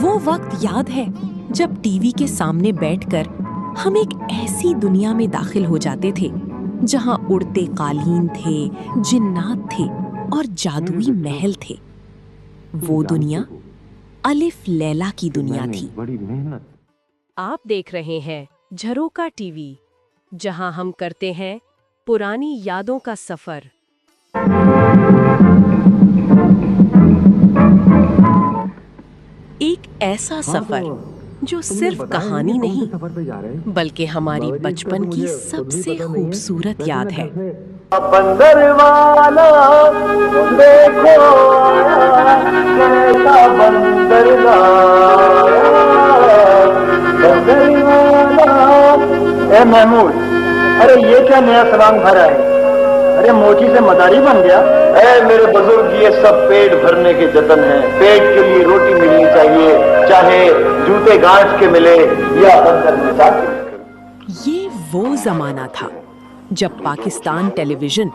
وہ وقت یاد ہے جب ٹی وی کے سامنے بیٹھ کر ہم ایک ایسی دنیا میں داخل ہو جاتے تھے جہاں اڑتے قالین تھے، جنات تھے اور جادوئی محل تھے۔ وہ دنیا الف لیلا کی دنیا تھی۔ آپ دیکھ رہے ہیں جھروکا ٹی وی، جہاں ہم کرتے ہیں پرانی یادوں کا سفر۔ ایک ایسا سفر جو صرف کہانی نہیں بلکہ ہماری بچپن کی سب سے خوبصورت یاد ہے۔ بندر والا دیکھو کیسا بندر لایا، بندر والا۔ اے محمود، ارے یہ کیا نیا سلام بھرا ہے؟ ارے موچی سے مداری بن گیا؟ اے میرے بزرگ، یہ سب پیٹ بھرنے کے جتن ہیں۔ پیٹ کے لیے روٹی ملنی چاہیے، چاہے جوتے گانٹھ کے ملے یا بندر نچا کے ملے۔ یہ وہ زمانہ تھا جب پاکستان ٹیلی ویژن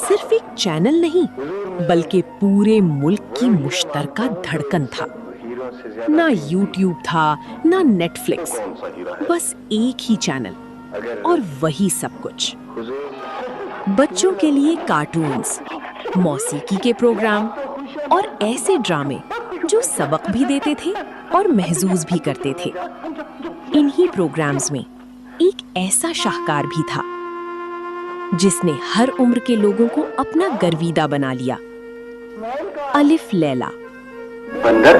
صرف ایک چینل نہیں بلکہ پورے ملک کی مشترکہ دھڑکن تھا۔ نہ یوٹیوب تھا، نہ نیٹ فلکس، بس ایک ہی چینل اور وہی سب کچھ۔ بچوں کے لیے کارٹونز، موسیقی کے پروگرام اور ایسے ڈرامے جو سبق بھی دیتے تھے اور محظوظ بھی کرتے تھے۔ انہی پروگرامز میں ایک ایسا شاہکار بھی تھا جس نے ہر عمر کے لوگوں کو اپنا گرویدہ بنا لیا، الف لیلا۔ بندر؟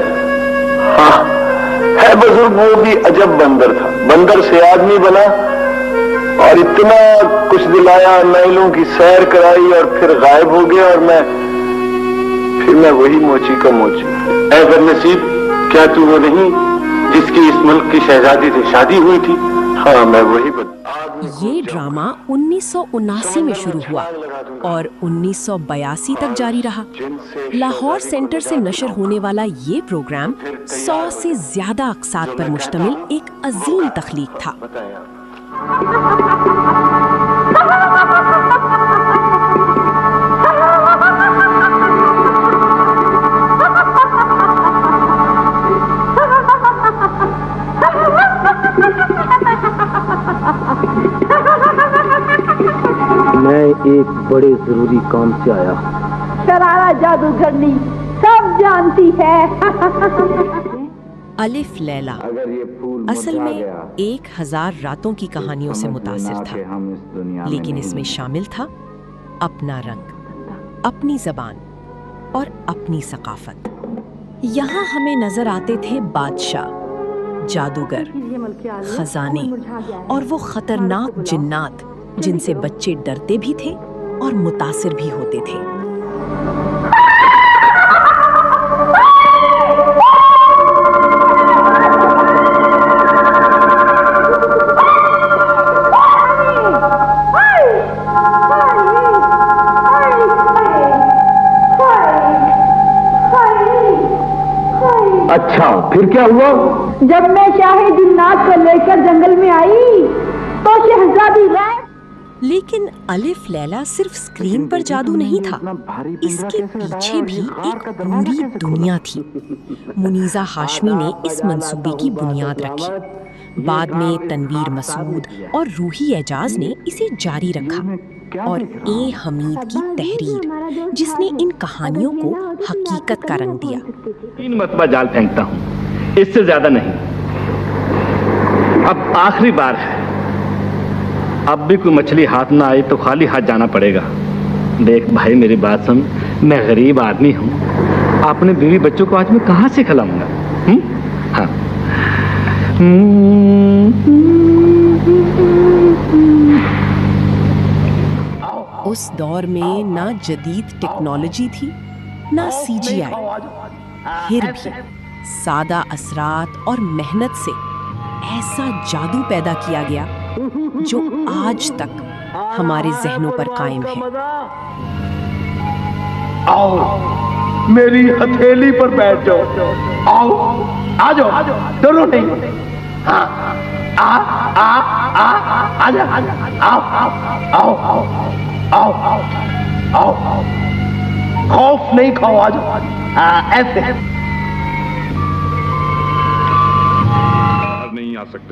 ہاں ہے بزرگ، وہ بھی عجب بندر تھا۔ بندر سے آدمی بنا اور اتنا کچھ دلایا، نیلوں کی سیر کرائی اور پھر غائب ہو گیا، اور پھر میں وہی موچی کا موچی۔ اے بد نصیب، کیا تو وہ نہیں جس کی اس ملک کی شہزادی سے شادی ہوئی تھی؟ ہاں میں وہی یہ ڈرامہ 1979 میں شروع ہوا اور 1982 تک جاری رہا۔ لاہور سینٹر سے نشر ہونے والا یہ پروگرام 100 سے زیادہ اقساط پر مشتمل ایک عظیم تخلیق تھا۔ میں ایک بڑے ضروری کام سے آیا ہوں۔ شرارہ جادوگرنی سب جانتی ہے۔ الف لیلا اصل میں 1000 راتوں کی کہانیوں سے متاثر تھا، لیکن اس میں شامل تھا اپنا رنگ، اپنی زبان اور اپنی ثقافت۔ یہاں ہمیں نظر آتے تھے بادشاہ، جادوگر، خزانے اور وہ خطرناک جنات جن سے بچے ڈرتے بھی تھے اور متاثر بھی ہوتے تھے۔ اچھا پھر کیا ہوا؟ جب میں شاہی جنات کو لے کر جنگل میں آئی تو شہزادی غائب۔ لیکن الف لیلا صرف سکرین پر جادو نہیں تھا، اس کے پیچھے بھی ایک پوری دنیا تھی۔ منیزہ ہاشمی نے اس منصوبے کی بنیاد رکھی، بعد میں تنویر مسعود اور روحی اعجاز نے اسے جاری رکھا، اور اے حمید کی تحریر جس نے ان کہانیوں کو حقیقت کا رنگ دیا۔ 3 مرتبہ جال پھینکتا ہوں، اس سے زیادہ نہیں۔ اب آخری بار ہے، اب بھی کوئی مچھلی ہاتھ نہ آئی تو خالی ہاتھ جانا پڑے گا۔ دیکھ بھائی میری بات سن، میں غریب آدمی ہوں، اپنے بیوی بچوں کو آج میں کہاں سے کھلاؤں گا؟ ہاں اس دور میں نہ جدید ٹیکنالوجی تھی، نہ سی جی آئی، پھر بھی سادہ اثرات اور محنت سے ایسا جادو پیدا کیا گیا جو آج تک ہمارے ذہنوں پر قائم ہے۔ آؤ میری ہتھیلی پر بیٹھ جاؤ، آؤ آ جاؤ، ڈرو نہیں۔ ہاں آ آ آ آ جا، آؤ آؤ آؤ آؤ آؤ آؤ، خوف نہیں کھاؤ، آ جاؤ ایسے۔